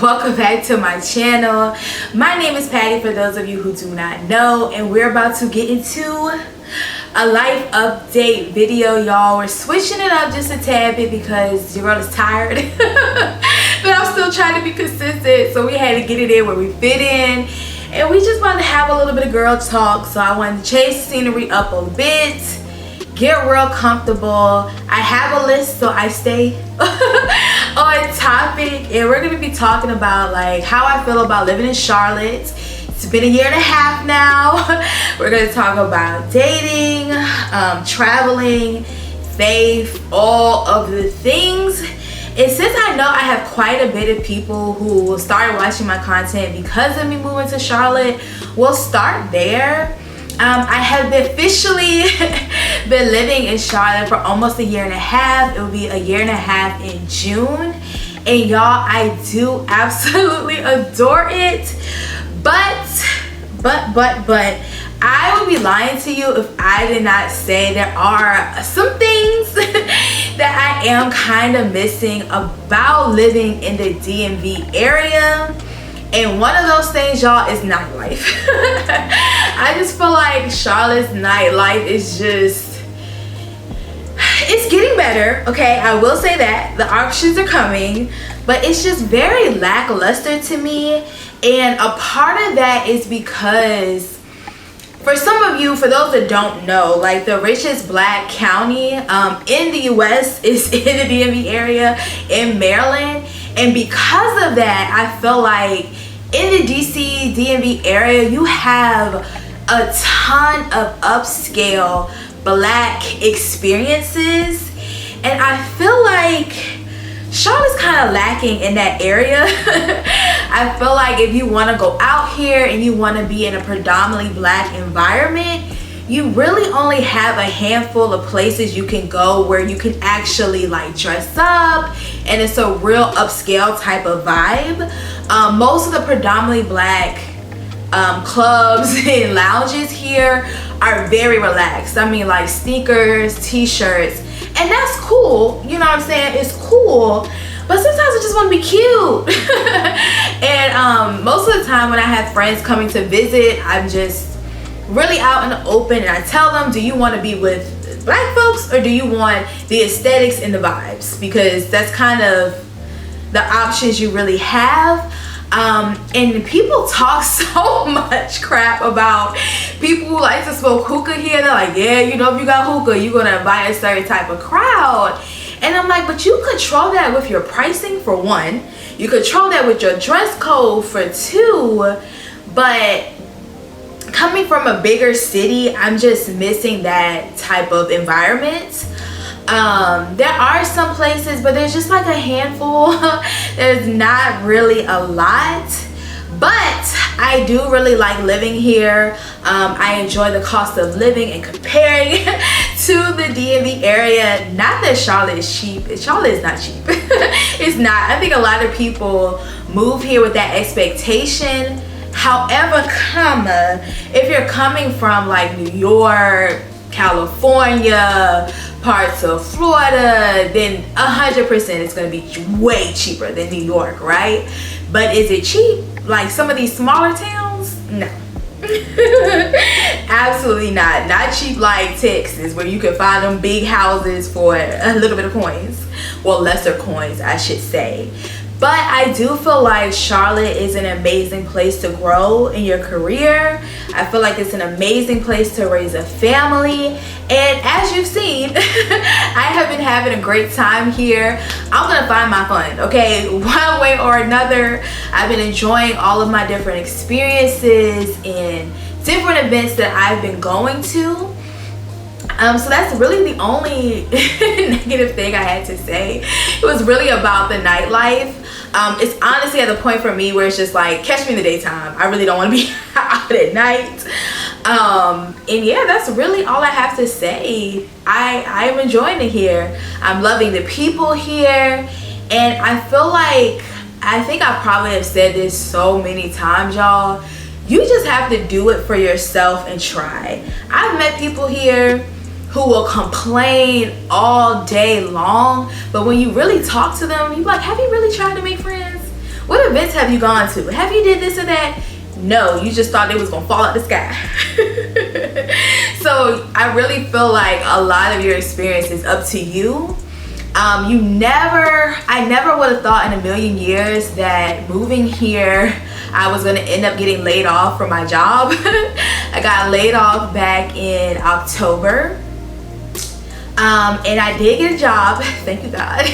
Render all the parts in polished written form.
welcome back to my channel. My name is Patty, for those of you who do not know, and we're about to get into a life update video, y'all. We're switching it up just a tad bit because your girl is tired but I'm still trying to be consistent, so we had to get it in where we fit in, and we just wanted to have a little bit of girl talk. So I wanted to change the scenery up a bit, get real comfortable. I have a list, so I stay on topic, and we're gonna be talking about like how I feel about living in Charlotte. It's been a year and a half now. We're gonna talk about dating, traveling, faith, all of the things. And since I know I have quite a bit of people who started watching my content because of me moving to Charlotte, we'll start there. I have officially been living in Charlotte for almost a year and a half. It will be a year and a half in June. And y'all, I do absolutely adore it. But I would be lying to you if I did not say there are some things that I am kind of missing about living in the DMV area. And one of those things, y'all, is nightlife. I just feel like Charlotte's nightlife is just, it's getting better, okay? I will say that. The options are coming, but it's just very lackluster to me. And a part of that is because, for some of you, for those that don't know, like the richest black county in the US is in the DMV area in Maryland. And because of that, I feel like in the DC DMV area, you have a ton of upscale black experiences. And I feel like Charlotte's kind of lacking in that area. I feel like if you want to go out here and you want to be in a predominantly black environment, you really only have a handful of places you can go where you can actually like dress up, and it's a real upscale type of vibe. Most of the predominantly black clubs and lounges here are very relaxed. I mean, like sneakers, t-shirts, and that's cool, you know what I'm saying? It's cool, but sometimes I just want to be cute. And most of the time when I have friends coming to visit, I'm just really out in the open, and I tell them, do you want to be with black folks or do you want the aesthetics and the vibes? Because that's kind of the options you really have. And people talk so much crap about people who like to smoke hookah here. They're like, yeah, you know, if you got hookah, you're gonna invite a certain type of crowd. And I'm like, but you control that with your pricing, for one. You control that with your dress code, for two. But coming from a bigger city, I'm just missing that type of environment. There are some places, but there's just like a handful. There's not really a lot, but I do really like living here. I enjoy the cost of living and comparing to the DMV area. Not that Charlotte is cheap. Charlotte is not cheap. It's not. I think a lot of people move here with that expectation. However, if you're coming from like New York, California, parts of Florida, then 100% it's going to be way cheaper than New York, right? But is it cheap like some of these smaller towns? No. Absolutely not. Not cheap like Texas, where you can find them big houses for a little bit of coins. Well, lesser coins, I should say. But I do feel like Charlotte is an amazing place to grow in your career. I feel like it's an amazing place to raise a family. And as you've seen, I have been having a great time here. I'm gonna find my fun, okay? One way or another, I've been enjoying all of my different experiences and different events that I've been going to. So that's really the only negative thing I had to say. It was really about the nightlife. It's honestly at the point for me where it's just like, catch me in the daytime. I really don't want to be out at night. And yeah, that's really all I have to say. I am enjoying it here. I'm loving the people here. And I feel like, I think I probably have said this so many times, y'all. You just have to do it for yourself and try. I've met people here who will complain all day long, but when you really talk to them, you're like, have you really tried to make friends? What events have you gone to? Have you did this or that? No, you just thought it was gonna fall out the sky. So I really feel like a lot of your experience is up to you. I never would have thought in a million years that moving here, I was gonna end up getting laid off from my job. I got laid off back in October. And I did get a job, thank you God.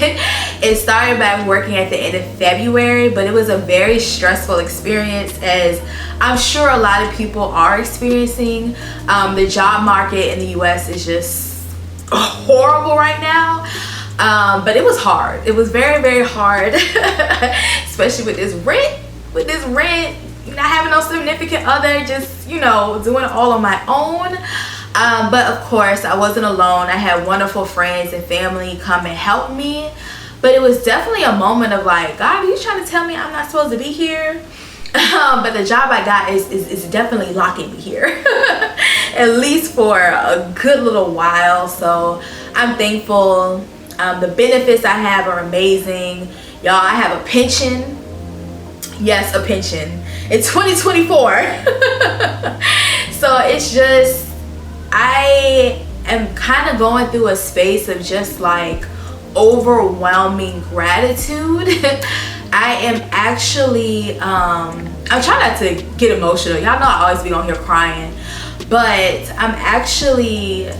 It started back working at the end of February, but it was a very stressful experience, as I'm sure a lot of people are experiencing. The job market in the US is just horrible right now. But it was hard. It was very, very hard, especially with this rent, not having no significant other, just, you know, doing it all on my own. But of course I wasn't alone. I had wonderful friends and family come and help me, but it was definitely a moment of like, God, are you trying to tell me I'm not supposed to be here? But the job I got is definitely locking me here, at least for a good little while. So I'm thankful. The benefits I have are amazing. Y'all, I have a pension. Yes, a pension. It's 2024. So it's just, I am kind of going through a space of just like overwhelming gratitude. I am actually, I'm trying not to get emotional. Y'all know I always be on here crying. But I'm actually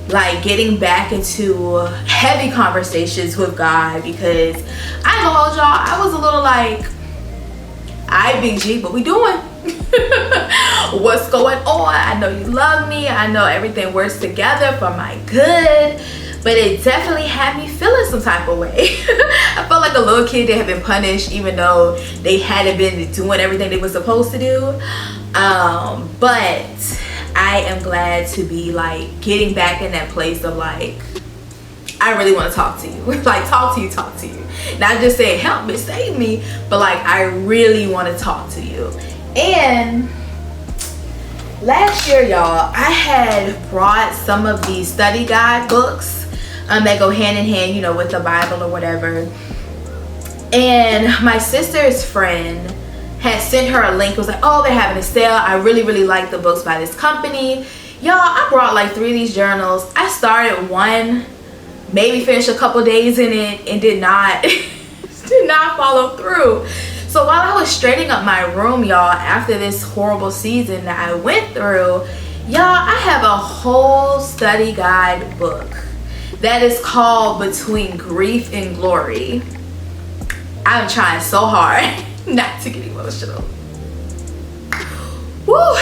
like getting back into heavy conversations with God, because I ain't gonna hold y'all, I was a little like, alright Big G, what we doing? What's going on? I know you love me, I know everything works together for my good, but it definitely had me feeling some type of way. I felt like a little kid that had been punished even though they hadn't been doing everything they were supposed to do. But I am glad to be like getting back in that place of like, I really want to talk to you. Like talk to you. Not just saying help me, save me, but like I really want to talk to you. And last year, y'all, I had brought some of these study guide books that go hand in hand, you know, with the Bible or whatever. And my sister's friend had sent her a link. It was like, oh, they're having a sale. I really, really like the books by this company. Y'all, I brought like 3 of these journals. I started one, maybe finished a couple days in it, and did not follow through. So while I was straightening up my room, y'all, after this horrible season that I went through, y'all, I have a whole study guide book that is called Between Grief and Glory. I'm trying so hard not to get emotional. Woo!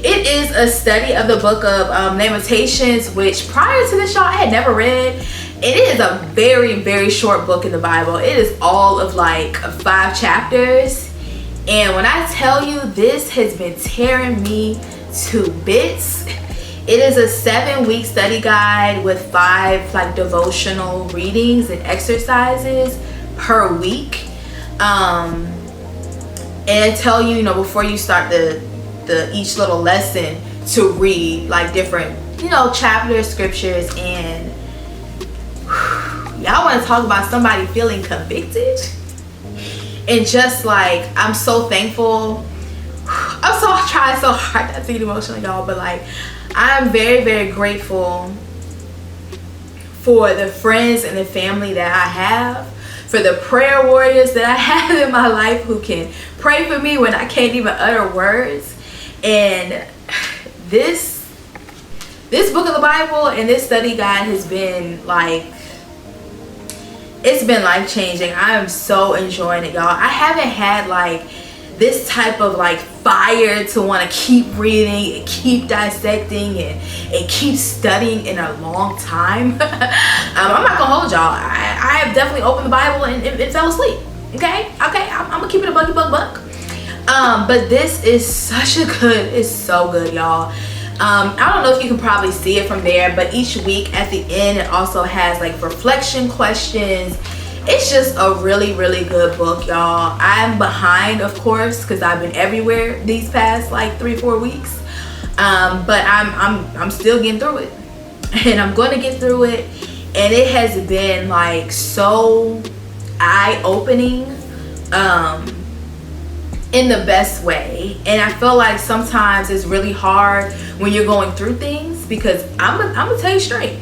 It is a study of the book of Lamentations, which prior to this, y'all, I had never read. It is a very, very short book in the Bible. It is all of like 5 chapters. And when I tell you, this has been tearing me to bits. It is a 7-week study guide with 5 like devotional readings and exercises per week. And I tell you, you know, before you start each little lesson, to read like different, you know, chapters, scriptures. And y'all want to talk about somebody feeling convicted? And just like, I'm so thankful. I'm trying so hard not to get emotional, y'all, but like, I'm very, very grateful for the friends and the family that I have, for the prayer warriors that I have in my life who can pray for me when I can't even utter words. And this book of the Bible and this study guide has been like, it's been life-changing. I am so enjoying it, y'all. I haven't had like this type of like fire to want to keep reading and keep dissecting and keep studying in a long time. I'm not gonna hold y'all. I have definitely opened the Bible and fell asleep. Okay, I'm gonna keep it a buck. But this is such a good, it's so good, y'all. I don't know if you can probably see it from there, but each week at the end it also has like reflection questions. It's just a really, really good book, y'all. I'm behind, of course, because I've been everywhere these past like 3-4 weeks, but I'm still getting through it, and I'm going to get through it. And it has been like so eye-opening. in the best way. And I feel like sometimes it's really hard when you're going through things, because I'm gonna tell you straight,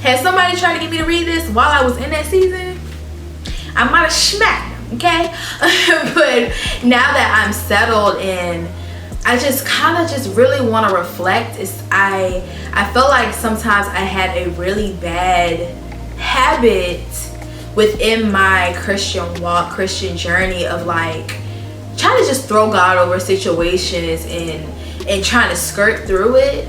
had somebody tried to get me to read this while I was in that season, I might have smacked them, okay? But now that I'm settled in, I just kind of just really want to reflect. I feel like sometimes I had a really bad habit within my Christian walk, Christian journey, of like trying to just throw God over situations and trying to skirt through it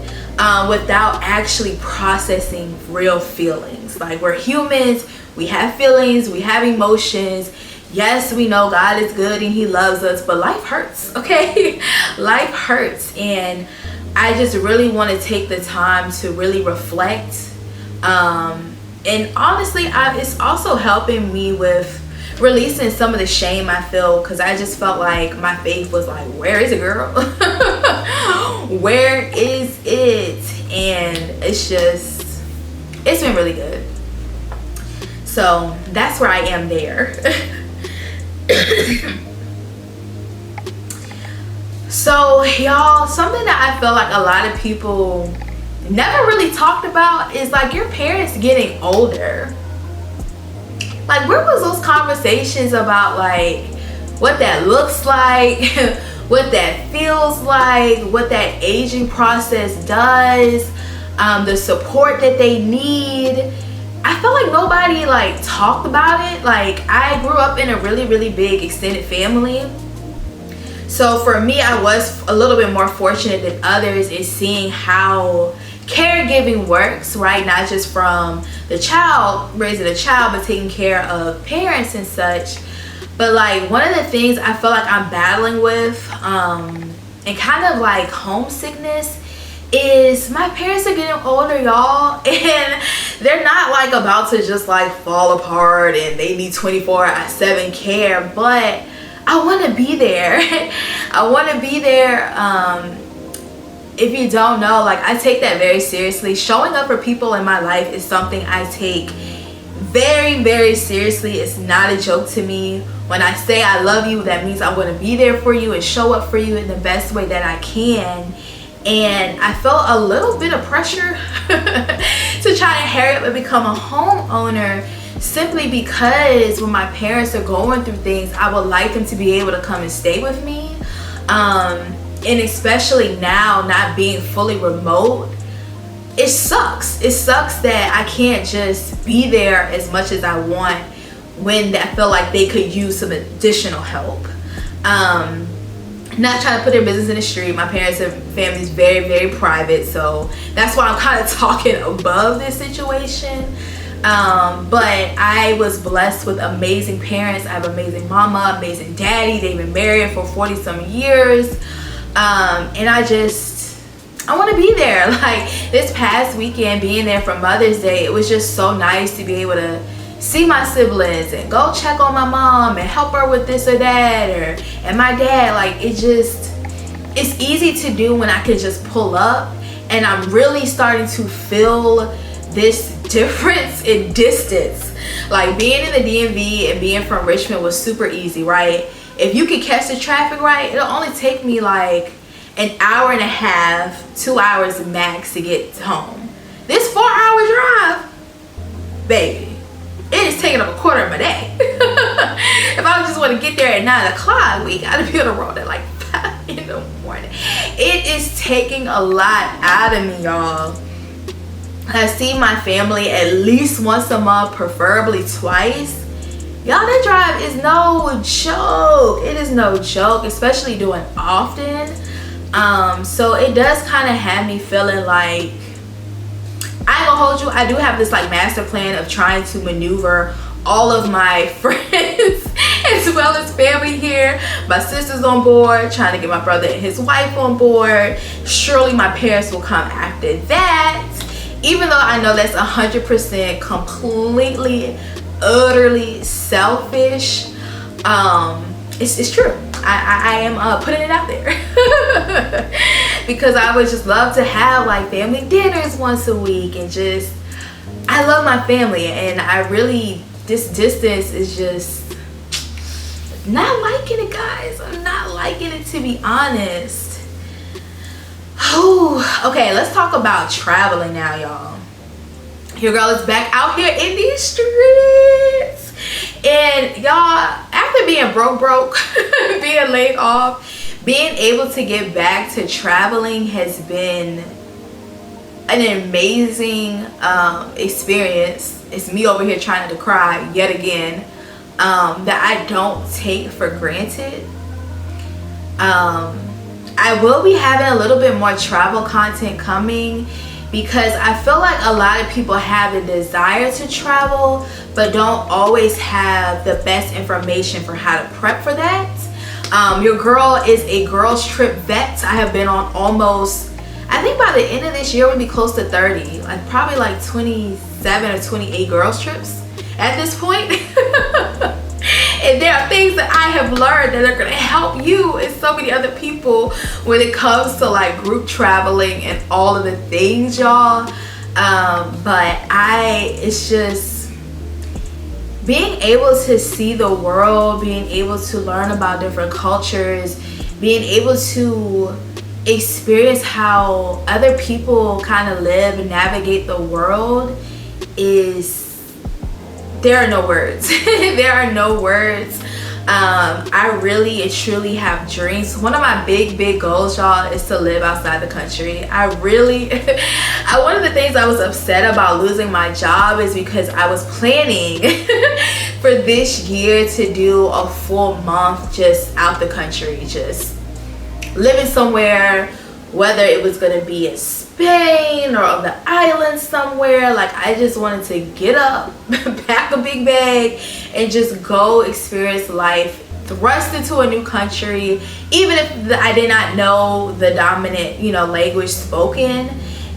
without actually processing real feelings. Like, we're humans, we have feelings, we have emotions. Yes, we know God is good and he loves us, but life hurts, okay? Life hurts, and I just really want to take the time to really reflect. And honestly, it's also helping me with releasing some of the shame I feel, because I just felt like my faith was like, where is it, girl? Where is it? And it's been really good. So that's where I am there. So y'all, something that I feel like a lot of people never really talked about is like your parents getting older. Like, where was those conversations about like what that looks like, what that feels like, what that aging process does, the support that they need? I feel like nobody like talked about it. Like, I grew up in a really, really big extended family. So for me, I was a little bit more fortunate than others in seeing how caregiving works, right? Not just from the child, raising a child, but taking care of parents and such. But like, one of the things I feel like I'm battling with and kind of like homesickness is my parents are getting older, y'all, and they're not like about to just like fall apart and they need 24/7 care, but I want to be there. I want to be there. If you don't know, like, I take that very seriously. Showing up for people in my life is something I take very, very seriously. It's not a joke to me. When I say I love you, that means I'm going to be there for you and show up for you in the best way that I can. And I felt a little bit of pressure to try to hurry up and become a homeowner, simply because when my parents are going through things, I would like them to be able to come and stay with me. And especially now, not being fully remote, it sucks. It sucks that I can't just be there as much as I want when I feel like they could use some additional help. Not trying to put their business in the street. My parents and family is very, very private, so that's why I'm kind of talking above this situation. But I was blessed with amazing parents. I have amazing mama, amazing daddy. They've been married for 40 some years. And I want to be there. Like, this past weekend, being there for Mother's Day, it was just so nice to be able to see my siblings and go check on my mom and help her with this or that, and my dad. Like, it's easy to do when I can just pull up, and I'm really starting to feel this difference in distance. Like, being in the DMV and being from Richmond was super easy, right? If you could catch the traffic right, it'll only take me like an hour and a half, 2 hours max to get home. This 4-hour drive, baby, it is taking up a quarter of my day. If I just want to get there at 9 o'clock, we gotta be on the road at like 5 in the morning. It is taking a lot out of me, y'all. I see my family at least once a month, preferably twice. Y'all, that drive is no joke. It is no joke, especially doing often. So it does kind of have me feeling like, I ain't gonna hold you, I do have this like master plan of trying to maneuver all of my friends as well as family here. My sister's on board, trying to get my brother and his wife on board. Surely my parents will come after that. Even though I know that's 100% completely, utterly selfish, it's true. I am putting it out there. Because I would just love to have like family dinners once a week, and just, I love my family, and I really, this distance is just Not liking it, guys. I'm not liking it, to be honest. Oh, okay, let's talk about traveling now, y'all. Your girl is back out here in these streets. And y'all, after being broke, being laid off, being able to get back to traveling has been an amazing experience. It's me over here trying to cry yet again, that I don't take for granted. I will be having a little bit more travel content coming, because I feel like a lot of people have the desire to travel but don't always have the best information for how to prep for that. Your girl is a girls trip vet. I have been on almost, I think by the end of this year we'll be close to 30, like probably like 27 or 28 girls trips at this point. And there are things that I have learned that are going to help you and so many other people when it comes to like group traveling and all of the things, y'all. But it's just being able to see the world, being able to learn about different cultures, being able to experience how other people kind of live and navigate the world there are no words. There are no words. I really and truly have dreams. One of my big goals, y'all, is to live outside the country. One of the things I was upset about losing my job is because I was planning for this year to do a full month just out the country, just living somewhere, whether it was going to be in Spain or on the island somewhere. Like, I just wanted to get up, pack a big bag, and just go experience life, thrust into a new country, even if I did not know the dominant, language spoken.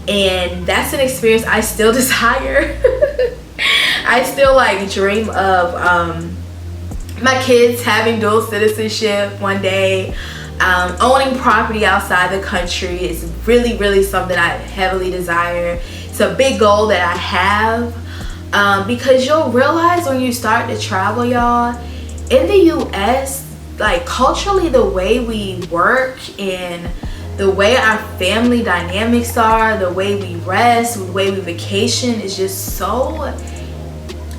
And that's an experience I still desire. I still dream of my kids having dual citizenship one day. Owning property outside the country is really something I heavily desire. It's a big goal that I have, because you'll realize when you start to travel, y'all, in the US, like culturally, the way we work and the way our family dynamics are, the way we rest, the way we vacation is just so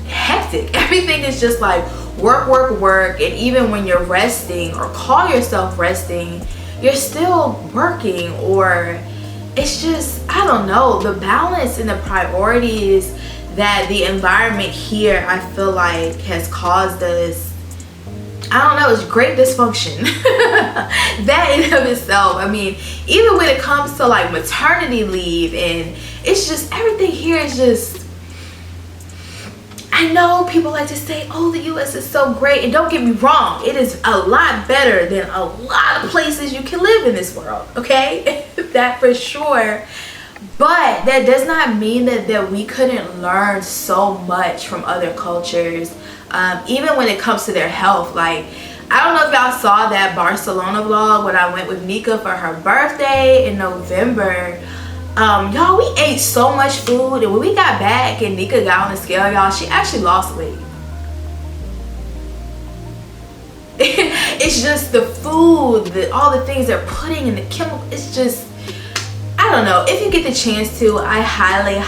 hectic. Everything is just like work, and even when you're resting or call yourself resting, you're still working. Or it's just, I don't know, the balance and the priorities that the environment here, I feel like, has caused us, I don't know, it's great dysfunction. That in of itself, I mean, even when it comes to like maternity leave, and it's just, everything here is just, I know people like to say, oh, the US is so great, and don't get me wrong, it is a lot better than a lot of places you can live in this world, okay? That for sure. But that does not mean that we couldn't learn so much from other cultures, even when it comes to their health. Like, I don't know if y'all saw that Barcelona vlog when I went with Nika for her birthday in November. Y'all, we ate so much food, and when we got back and Nika got on the scale, y'all, she actually lost weight. It's just the food, all the things they're putting in the chemical. It's just, I don't know. If you get the chance to, I highly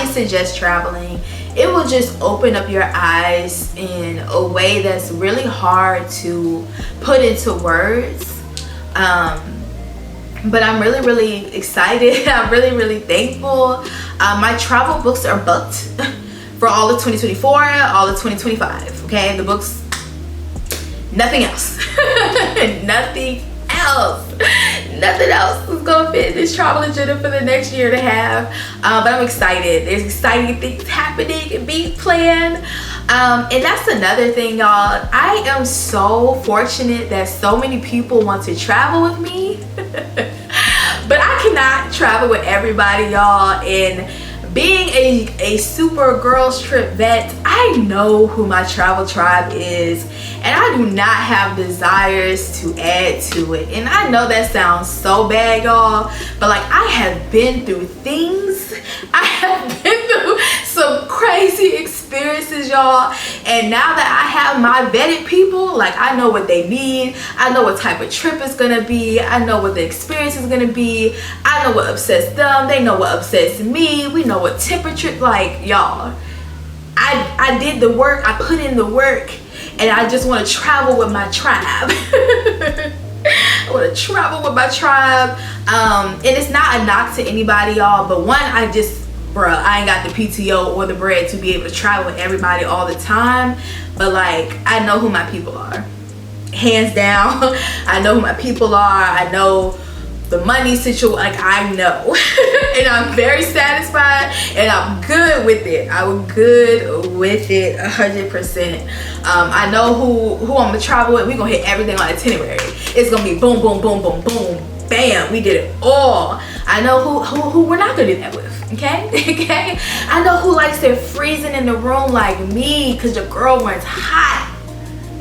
suggest traveling. It will just open up your eyes in a way that's really hard to put into words. But I'm really excited. I'm really thankful. My travel books are booked for all of 2024, all of 2025. Okay, the books, nothing else. Nothing else is gonna fit this travel agenda for the next year and a half. But I'm excited. There's exciting things happening and being planned. And that's another thing, y'all. I am so fortunate that so many people want to travel with me. But I cannot travel with everybody, y'all. And being a super girls trip vet, I know who my travel tribe is, and I do not have desires to add to it. And I know that sounds so bad, y'all, but like, I have been through things. I have been through some crazy experiences, y'all, And now that I have my vetted people, like I know what they need, I know what type of trip it's gonna be, I know what the experience is gonna be, I know what upsets them, they know what upsets me, we know what temperature, like y'all, I did the work, I put in the work, and I just want to travel with my tribe. I want to travel with my tribe. And it's not a knock to anybody, y'all, but one, I ain't got the PTO or the bread to be able to travel with everybody all the time. But like, I know who my people are, hands down. I know who my people are. I know the money situation, like I know. And I'm very satisfied, and I'm good with it. I'm good with it 100%. I know who I'm gonna travel with. We're gonna hit everything on itinerary. It's gonna be boom, boom, boom, boom, boom, bam. We did it all. I know who we're not gonna do that with. Okay. Okay. I know who likes their freezing in the room like me, because your girl runs hot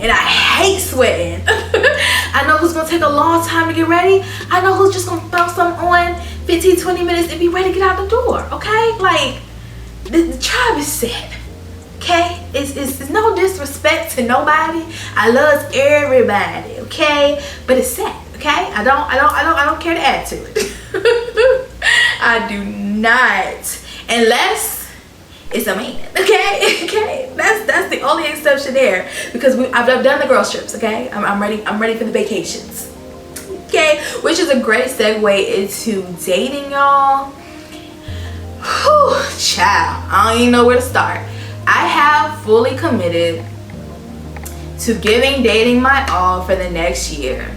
and I hate sweating. I know who's gonna take a long time to get ready. I know who's just gonna throw something on 15-20 minutes and be ready to get out the door. Okay, like the tribe is set. Okay, it's no disrespect to nobody. I love everybody. Okay, but it's set. Okay, I don't care to add to it. I do not, unless it's a man. Okay. Okay, that's the only exception there, because I've done the girls trips. Okay, I'm ready for the vacations. Okay, which is a great segue into dating, y'all. Whew, child, I don't even know where to start. I have fully committed to giving dating my all for the next year.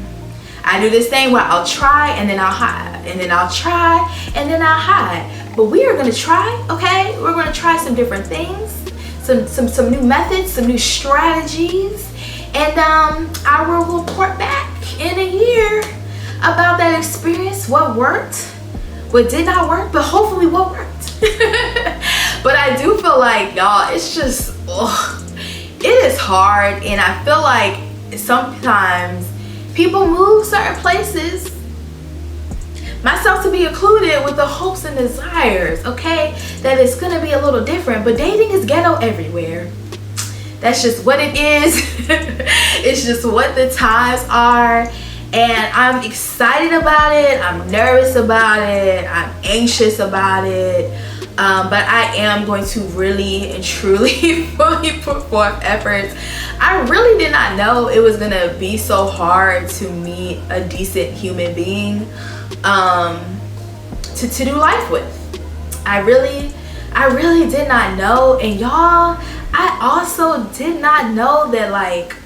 I do this thing where I'll try and then I'll hide, and then I'll try and then I'll hide. But we are gonna try, okay? We're gonna try some different things, some new methods, some new strategies, and I will report back in a year about that experience, what worked, what did not work, but hopefully what worked. But I do feel like, y'all, it's just, it is hard, and I feel like sometimes people move certain places, myself to be included, with the hopes and desires, okay, that it's gonna be a little different. But dating is ghetto everywhere. That's just what it is. It's just what the times are, and I'm excited about it, I'm nervous about it, I'm anxious about it, but I am going to really and truly fully put forth efforts. I really did not know it was gonna be so hard to meet a decent human being to do life with. I really did not know. And y'all, I also did not know that, like,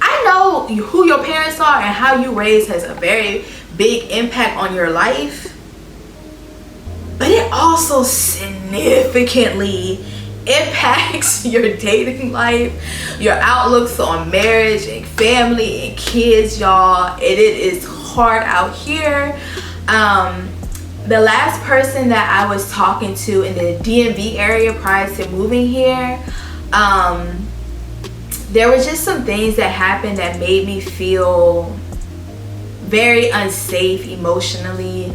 I know who your parents are and how you raised has a very big impact on your life, but it also significantly impacts your dating life, your outlooks on marriage and family and kids, y'all. And it is hard out here. The last person that I was talking to in the DMV area prior to moving here, there were just some things that happened that made me feel very unsafe emotionally,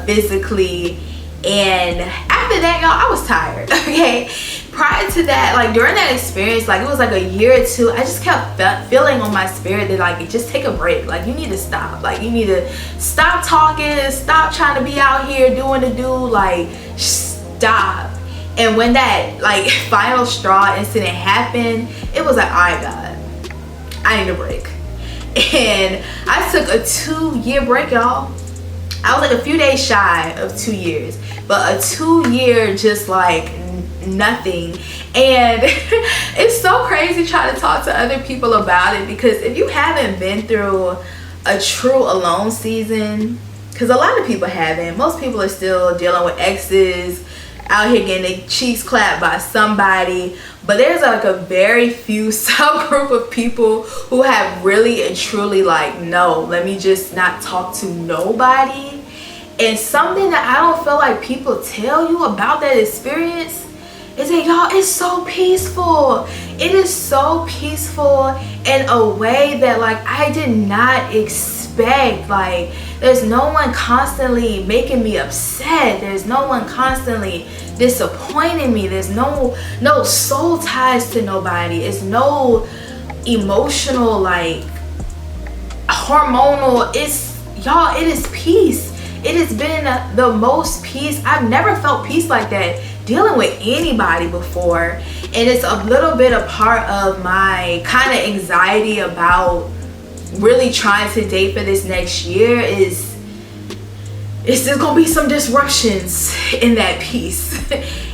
physically. And after that, y'all, I was tired. Okay, prior to that, like during that experience, like it was like a year or two, I just kept feeling on my spirit that, like, just take a break. Like, you need to stop. Like, you need to stop talking, stop trying to be out here doing the do, like, stop. And when that, like, final straw incident happened, it was like, all right, God, I need a break. And I took a 2-year break, y'all. I was like a few days shy of 2 years, but a 2-year just like nothing. And it's so crazy trying to talk to other people about it, because if you haven't been through a true alone season, because a lot of people haven't, most people are still dealing with exes, out here getting their cheeks clapped by somebody, but there's like a very few subgroup of people who have really and truly like, no, let me just not talk to nobody. And something that I don't feel like people tell you about that experience is that, y'all, it's so peaceful. It is so peaceful in a way that, like, I did not expect. Like, there's no one constantly making me upset. There's no one constantly disappointing me. There's no soul ties to nobody. It's no emotional, like, hormonal. It's, y'all, it is peace. It has been the most peace. I've never felt peace like that dealing with anybody before. And it's a little bit a part of my kind of anxiety about really trying to date for this next year is there's gonna be some disruptions in that peace.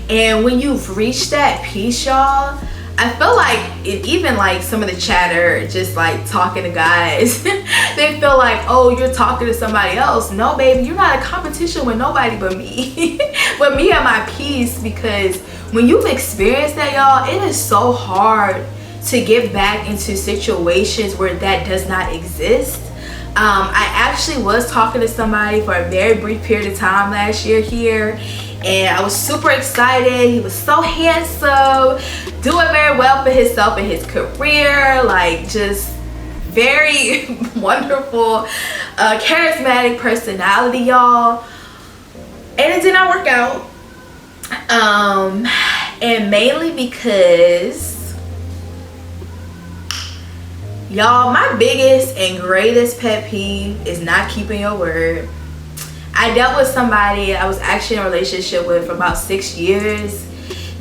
And when you've reached that peace, y'all, I feel like even like some of the chatter, just like talking to guys, they feel like, oh, you're talking to somebody else. No, baby, you're not in competition with nobody but me. But me and my peace, because when you've experienced that, y'all, it is so hard to get back into situations where that does not exist. I actually was talking to somebody for a very brief period of time last year here, and I was super excited. He was so handsome, doing very well for himself and his career, like just very wonderful, charismatic personality, y'all. And it did not work out. And mainly because, y'all, my biggest and greatest pet peeve is not keeping your word. I dealt with somebody I was actually in a relationship with for about 6 years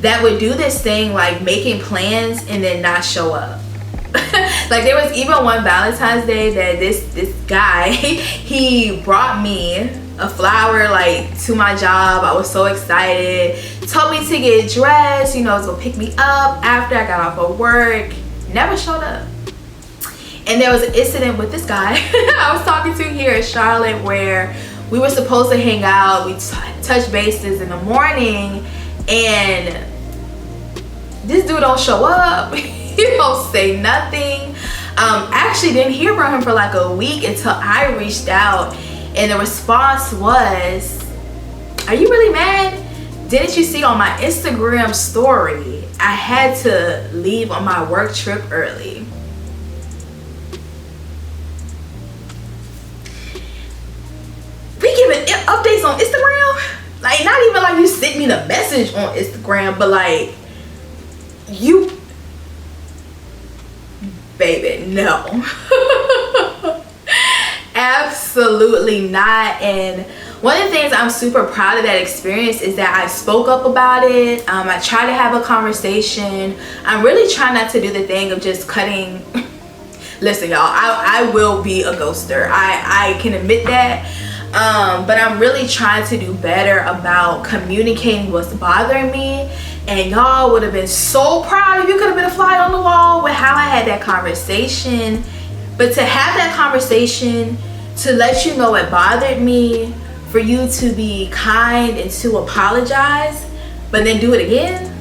that would do this thing like making plans and then not show up. Like, there was even one Valentine's Day that this guy, he brought me a flower like to my job. I was so excited. Told me to get dressed, you know, was gonna pick me up after I got off of work. Never showed up. And there was an incident with this guy I was talking to here in Charlotte where we were supposed to hang out. We touched bases in the morning, and this dude don't show up. He don't say nothing. Actually didn't hear from him for like a week until I reached out, and the response was, "Are you really mad? Didn't you see on my Instagram story I had to leave on my work trip early?" We giving updates on Instagram? Like, not even like you sent me the message on Instagram, but like, you, baby, no. Absolutely not. And one of the things I'm super proud of that experience is that I spoke up about it. I tried to have a conversation. I'm really trying not to do the thing of just cutting. Listen, y'all, I will be a ghoster. I can admit that. But I'm really trying to do better about communicating what's bothering me. And y'all would have been so proud if you could have been a fly on the wall with how I had that conversation. But to have that conversation, to let you know it bothered me, for you to be kind and to apologize, but then do it again.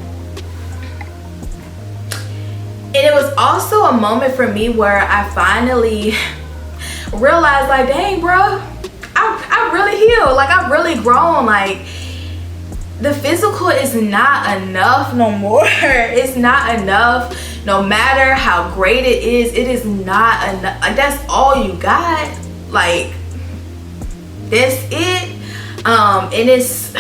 And it was also a moment for me where I finally realized, like, dang, bro, I really healed. Like, I've really grown. Like, the physical is not enough no more. It's not enough. No matter how great it is not enough. Like, that's all you got. Like, that's it. And it's,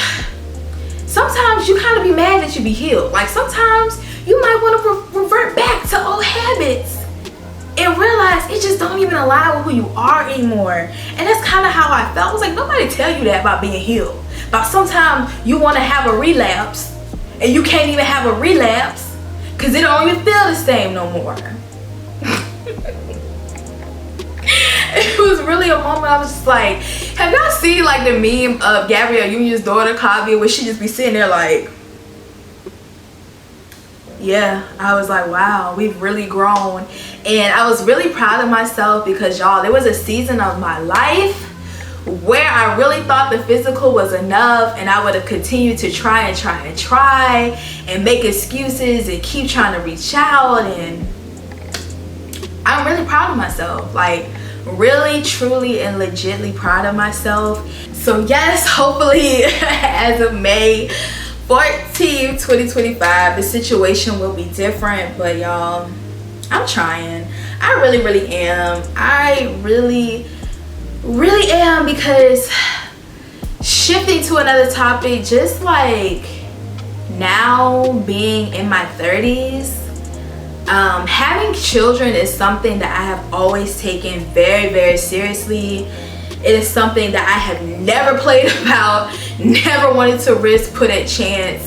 sometimes you kind of be mad that you be healed. Like, sometimes you might want to revert back to old habits and realize it just don't even align with who you are anymore. And that's kind of how I felt. I was like, nobody tell you that about being healed. But sometimes you want to have a relapse and you can't even have a relapse because it don't even feel the same no more. It was really a moment I was just like, have y'all seen like the meme of Gabrielle Union's daughter, Kavia, where she just be sitting there like, yeah. I was like, wow, we've really grown. And I was really proud of myself because, y'all, there was a season of my life where I really thought the physical was enough, and I would have continued to try and make excuses and keep trying to reach out. And I'm really proud of myself, like really, truly, and legitly proud of myself. So yes, hopefully as of May 14th, 2025. The situation will be different, but y'all, I'm trying. I really am. I really am, because shifting to another topic, just like now being in my 30s, having children is something that I have always taken very seriously. It is something that I have never played about, never wanted to risk, put at chance.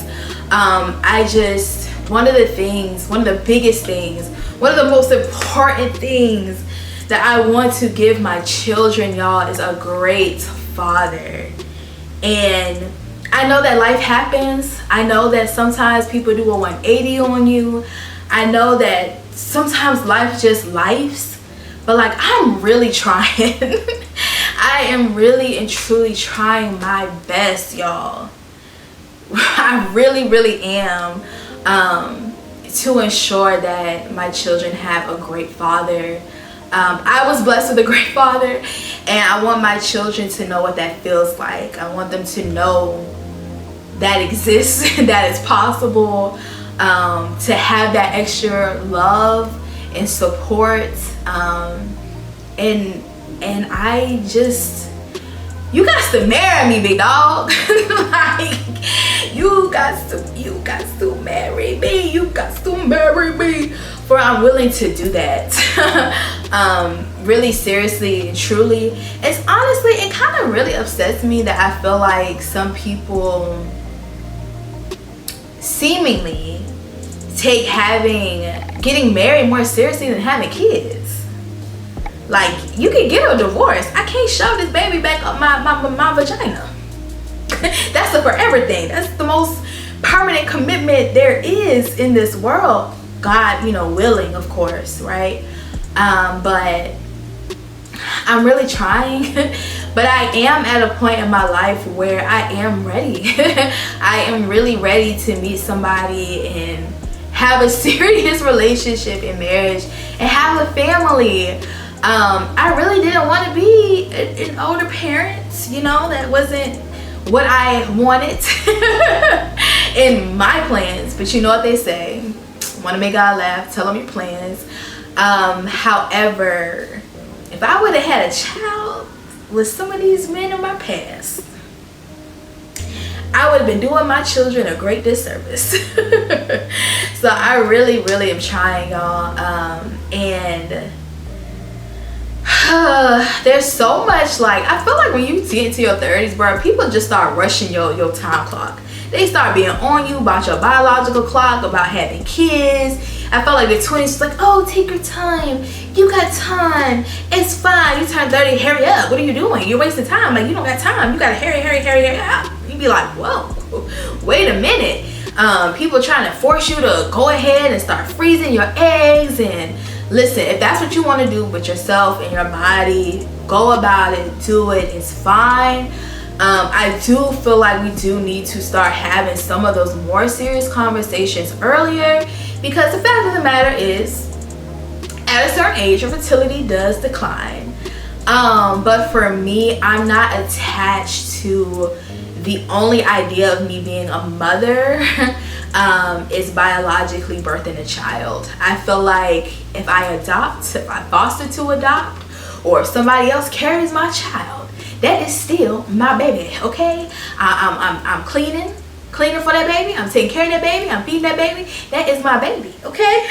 One of the biggest things, one of the most important things that I want to give my children, y'all, is a great father. And I know that life happens. I know that sometimes people do a 180 on you. I know that sometimes life just lifes, but like, I'm really trying. I am really and truly trying my best, y'all. I really am, to ensure that my children have a great father. I was blessed with a great father, and I want my children to know what that feels like. I want them to know that exists, that it's possible, to have that extra love and support, and I just, you got to marry me, big dog. Like, you got to marry me. You got to marry me, for I'm willing to do that. Really seriously and truly. It's honestly, it kind of really upsets me that I feel like some people seemingly take getting married more seriously than having kids. Like, you can get a divorce. I can't shove this baby back up my vagina. That's the forever thing. That's the most permanent commitment there is in this world. God, willing, of course, right? But I'm really trying. But I am at a point in my life where I am ready. I am really ready to meet somebody and have a serious relationship in marriage and have a family. I really didn't want to be an older parent. That wasn't what I wanted in my plans. But you know what they say, want to make God laugh, tell them your plans. However, if I would have had a child with some of these men in my past, I would have been doing my children a great disservice. So I really am trying, y'all. And there's so much, like, I feel like when you get into your 30s, bro, people just start rushing your time clock. They start being on you about your biological clock, about having kids. I felt like the 20s was like, oh, take your time. You got time. It's fine. You turn 30, hurry up. What are you doing? You're wasting time. Like, you don't got time. You got to hurry up. You'd be like, whoa, wait a minute. People trying to force you to go ahead and start freezing your eggs. And listen, if that's what you want to do with yourself and your body, go about it. Do it. It's fine. I do feel like we do need to start having some of those more serious conversations earlier, because the fact of the matter is, at a certain age, your fertility does decline. But for me, I'm not attached to the only idea of me being a mother is biologically birthing a child. I feel like if I foster to adopt, or if somebody else carries my child, that is still my baby, okay? I'm cleaning for that baby. I'm taking care of that baby. I'm feeding that baby. That is my baby, okay?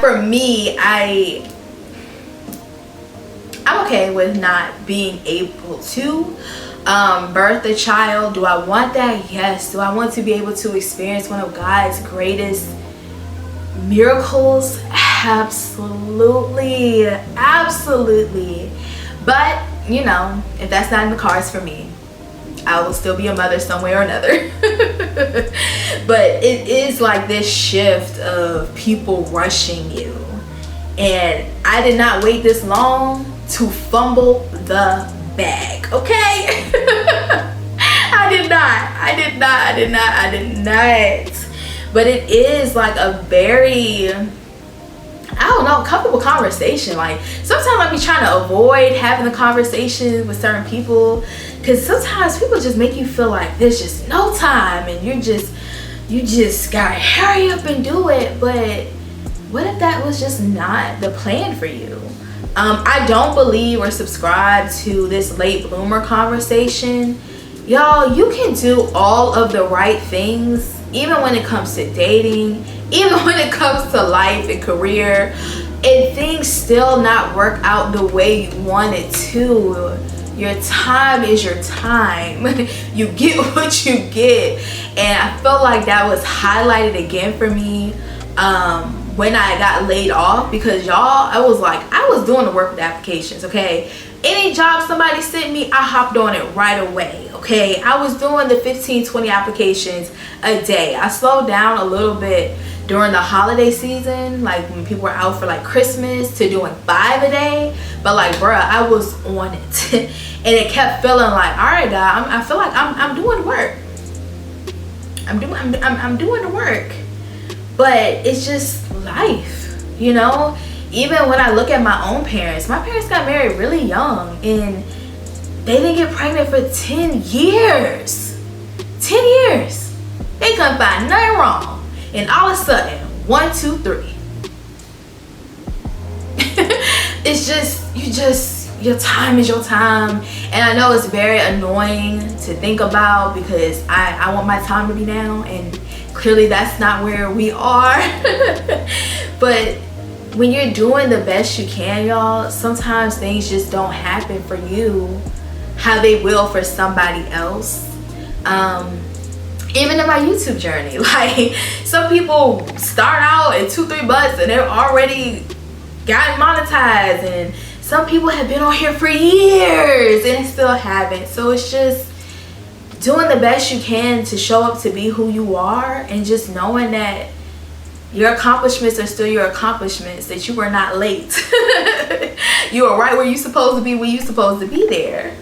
For me, I'm okay with not being able to birth a child. Do I want that? Yes. Do I want to be able to experience one of God's greatest miracles? Absolutely. But, if that's not in the cards for me, I will still be a mother some way or another. But it is like this shift of people rushing you. And I did not wait this long to fumble the bag, okay? I did not. But it is like a very I don't know, comfortable conversation. Like sometimes I be trying to avoid having the conversation with certain people, because sometimes people just make you feel like there's just no time and you just gotta hurry up and do it. But what if that was just not the plan for you? I don't believe or subscribe to this late bloomer conversation. Y'all, you can do all of the right things, even when it comes to dating, even when it comes to life and career, and things still not work out the way you want it to. Your time is your time. You get what you get. And I felt like that was highlighted again for me when I got laid off, because y'all, I was doing the work with applications, okay? Any job somebody sent me, I hopped on it right away, okay? I was doing the 15-20 applications a day. I slowed down a little bit during the holiday season, like when people were out for like Christmas, to doing 5 a day. But like, bruh, I was on it. And it kept feeling like, all right, God, I feel like I'm doing the work. I'm doing the work. But it's just life, you know? Even when I look at my own parents, my parents got married really young and they didn't get pregnant for 10 years. 10 years. They couldn't find nothing wrong. And all of a sudden, 1, 2, 3. It's just, your time is your time. And I know it's very annoying to think about, because I want my time to be now, and clearly that's not where we are. But when you're doing the best you can, y'all, sometimes things just don't happen for you how they will for somebody else. Even in my YouTube journey, like some people start out in 2-3 months and they're already gotten monetized, and some people have been on here for years and still haven't. So it's just doing the best you can to show up to be who you are, and just knowing that your accomplishments are still your accomplishments, that you are not late. You are right where you're supposed to be when you're supposed to be there.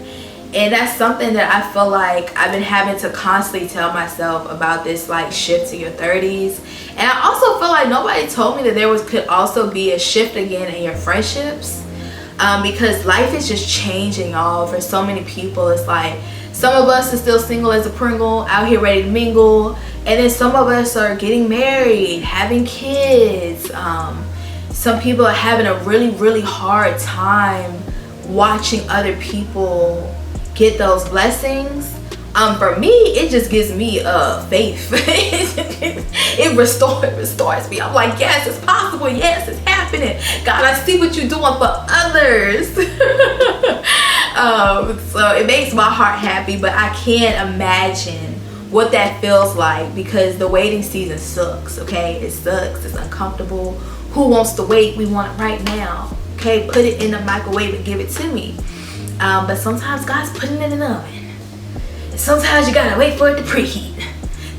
And that's something that I feel like I've been having to constantly tell myself about, this like shift to your 30s. And I also feel like nobody told me that could also be a shift again in your friendships, because life is just changing, y'all. For so many people, it's like some of us are still single as a Pringle, out here ready to mingle, and then some of us are getting married, having kids. Some people are having a really hard time watching other people get those blessings. For me, it just gives me faith. It restores me. I'm like, yes, it's possible. Yes, it's happening. God, I see what you're doing for others. So it makes my heart happy, but I can't imagine what that feels like, because the waiting season sucks, okay? It sucks. It's uncomfortable. Who wants to wait? We want it right now, okay? Put it in the microwave and give it to me. But sometimes God's putting it in the oven. And sometimes you gotta wait for it to preheat.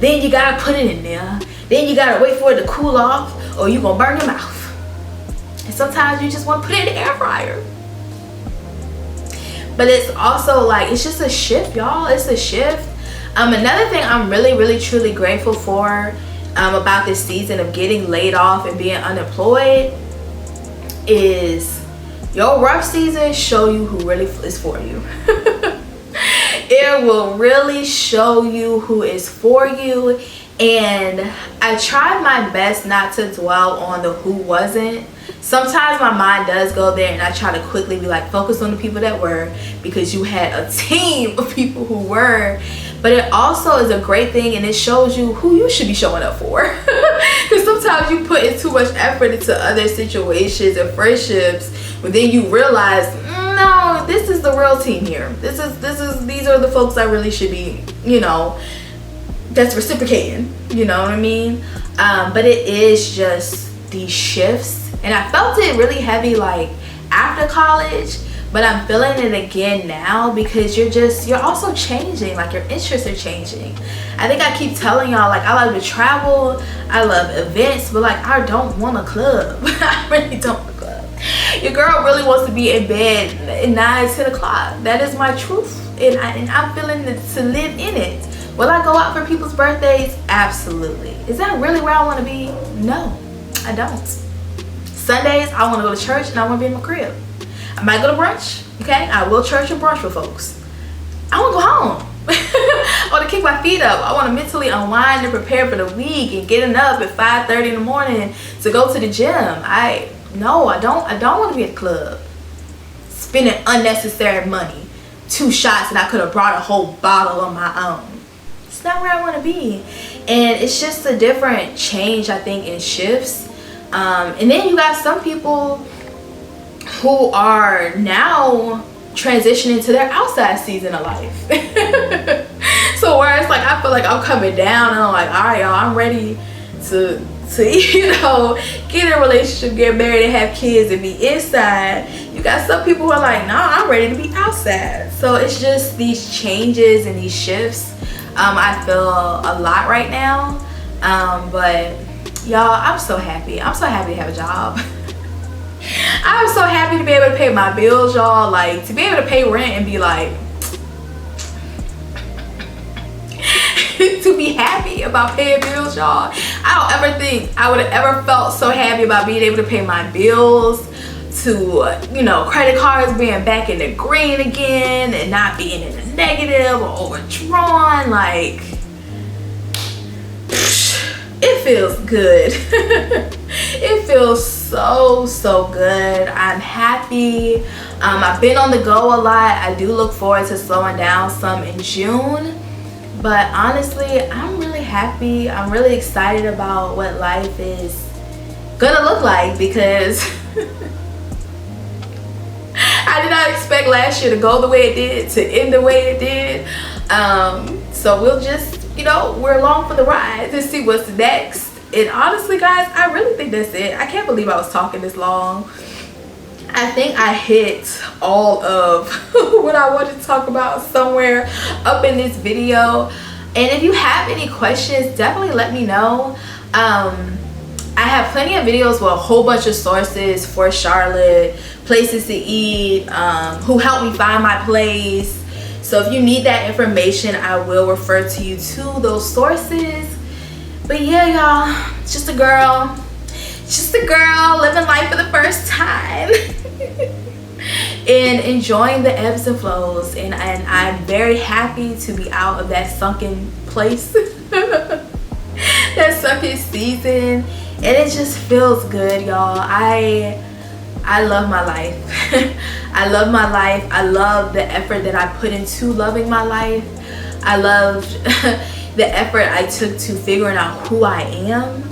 Then you gotta put it in there. Then you gotta wait for it to cool off, or you're gonna burn your mouth. And sometimes you just wanna put it in the air fryer. But it's also like, it's just a shift, y'all. It's a shift. Another thing I'm really truly grateful for about this season of getting laid off and being unemployed is your rough season show you who really is for you. It will really show you who is for you. And I tried my best not to dwell on the who wasn't. Sometimes my mind does go there, and I try to quickly be like, focus on the people that were, because you had a team of people who were. But it also is a great thing, and it shows you who you should be showing up for. Because sometimes you put in too much effort into other situations and friendships, but then you realize, no, this is the real team here. These are the folks I really should be, you know, that's reciprocating, you know what I mean? But it is just these shifts, and I felt it really heavy like after college, but I'm feeling it again now, because you're also changing, like your interests are changing. I think I keep telling y'all, like, I love to travel, I love events, but like I don't want a club. I really don't want a club. Your girl really wants to be in bed at 9-10 o'clock. That is my truth, and I'm feeling to live in it. Will I go out for people's birthdays? Absolutely. Is that really where I want to be? No, I don't. Sundays, I want to go to church and I want to be in my crib. I might go to brunch, okay? I will church and brunch with folks. I want to go home. I want to kick my feet up. I want to mentally unwind and prepare for the week and getting up at 5:30 in the morning to go to the gym. I don't want to be at the club spending unnecessary money. 2 shots and I could have brought a whole bottle on my own. It's not where I want to be. And it's just a different change, I think, in shifts. And then you got some people who are now transitioning to their outside season of life. So where it's like, I feel like I'm coming down and I'm like, all right, y'all, I'm ready to you know, get in a relationship, get married, and have kids and be inside. You got some people who are like, nah, I'm ready to be outside. So it's just these changes and these shifts. I feel a lot right now. But y'all, I'm so happy. I'm so happy to have a job. I'm so happy to be able to pay my bills, y'all. Like, to be able to pay rent and be like, to be happy about paying bills, y'all. I don't ever think I would have ever felt so happy about being able to pay my bills, to, you know, credit cards being back in the green again and not being in the negative or overdrawn. Like, it feels good. It feels so good. I'm happy. I've been on the go a lot. I do look forward to slowing down some in June. But honestly, I'm really happy. I'm really excited about what life is gonna look like, because I did not expect last year to go the way it did, to end the way it did. So we'll just, you know, we're along for the ride to see what's next. And honestly, guys, I really think that's it. I can't believe I was talking this long. I think I hit all of what I wanted to talk about somewhere up in this video. And if you have any questions, definitely let me know. I have plenty of videos with a whole bunch of sources for Charlotte, places to eat, who helped me find my place. So if you need that information, I will refer to you to those sources. But yeah, y'all, just a girl living life for the first time. And enjoying the ebbs and flows, and I'm very happy to be out of that sunken place, that sunken season, and it just feels good, y'all. I love my life. I love my life. I love the effort that I put into loving my life. I loved the effort I took to figuring out who I am.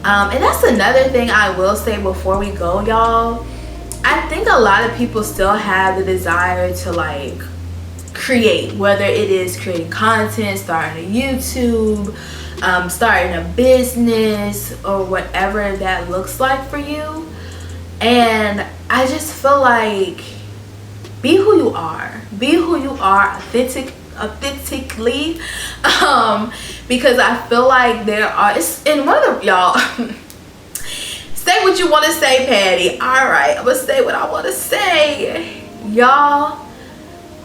And that's another thing I will say before we go, y'all. I think a lot of people still have the desire to like create, whether it is creating content, starting a YouTube, starting a business, or whatever that looks like for you. And I just feel like, be who you are. Be who you are authentically. Because I feel like there are, and one of the, y'all, say what you want to say, Patty. All right, I'm gonna say what I want to say, y'all.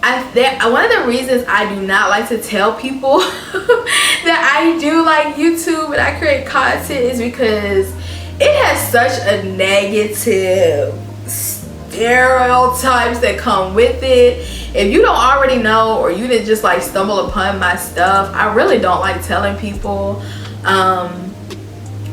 One of the reasons I do not like to tell people that I do like YouTube and I create content is because it has such a negative stereotypes that come with it. If you don't already know, or you didn't just like stumble upon my stuff, I really don't like telling people.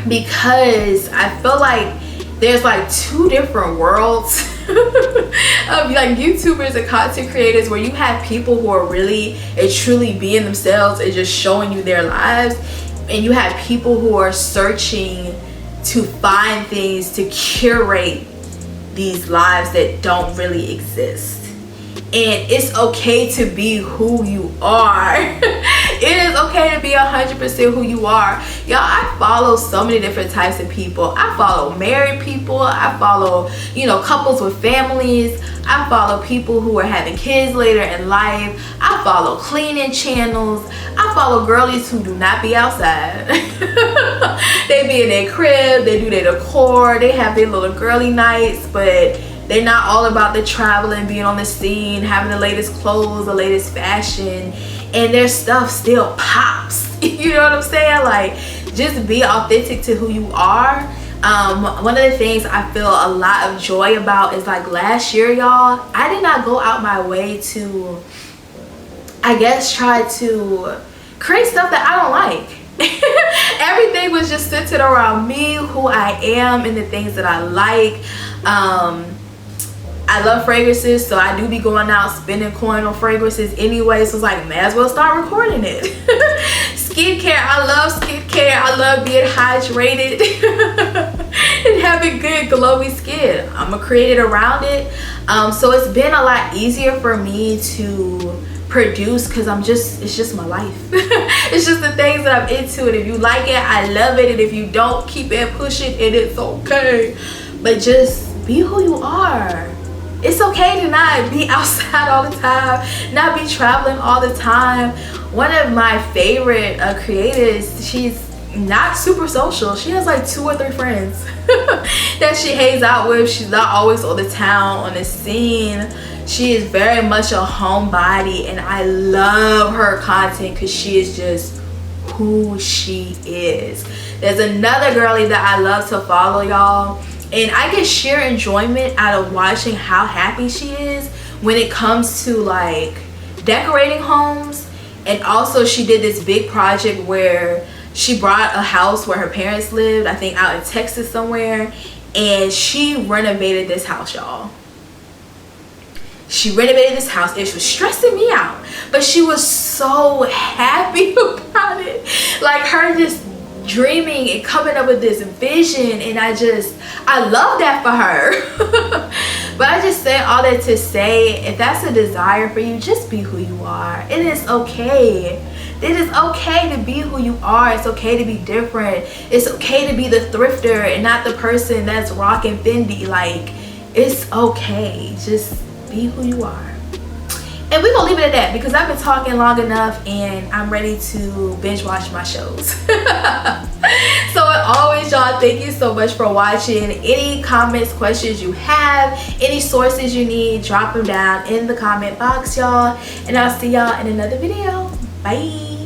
Because I feel like there's like 2 different worlds of like YouTubers and content creators, where you have people who are really and truly being themselves and just showing you their lives, and you have people who are searching to find things to curate these lives that don't really exist. And it's okay to be who you are. It is okay to be 100% who you are. Y'all, I follow so many different types of people. I follow married people. I follow, you know, couples with families. I follow people who are having kids later in life. I follow cleaning channels. I follow girlies who do not be outside. They be in their crib. They do their decor. They have their little girly nights, but they're not all about the traveling, being on the scene, having the latest clothes, the latest fashion, and their stuff still pops. You know what I'm saying? Like, just be authentic to who you are. One of the things I feel a lot of joy about is like last year, y'all, I did not go out my way to, I guess, try to create stuff that I don't like. Everything was just centered around me, who I am, and the things that I like. I love fragrances, so I do be going out spending coin on fragrances anyway, so it's like, may as well start recording it. Skincare, I love skincare. I love being hydrated and having good glowy skin. I'm gonna create it around it. So it's been a lot easier for me to produce because it's just my life. It's just the things that I'm into, and if you like it, I love it, and if you don't, keep it pushing, and it's okay. But just be who you are. It's okay to not be outside all the time, not be traveling all the time. One of my favorite creators, she's not super social. She has like 2 or 3 friends that she hangs out with. She's not always on the town, on the scene. She is very much a homebody, and I love her content because she is just who she is. There's another girlie that I love to follow, y'all, and I get sheer enjoyment out of watching how happy she is when it comes to like decorating homes. And also she did this big project where she brought a house where her parents lived, I think out in Texas somewhere, and she renovated this house, y'all. She renovated this house. It was stressing me out, but she was so happy about it. Like her just dreaming and coming up with this vision, and I love that for her. But I just say all that to say, if that's a desire for you, just be who you are. It is okay. It is okay to be who you are. It's okay to be different. It's okay to be the thrifter and not the person that's rocking Fendi. Like, it's okay. Just be who you are. And we're gonna leave it at that because I've been talking long enough and I'm ready to binge watch my shows. So as always, y'all, thank you so much for watching. Any comments, questions you have, any sources you need, drop them down in the comment box, y'all. And I'll see y'all in another video. Bye.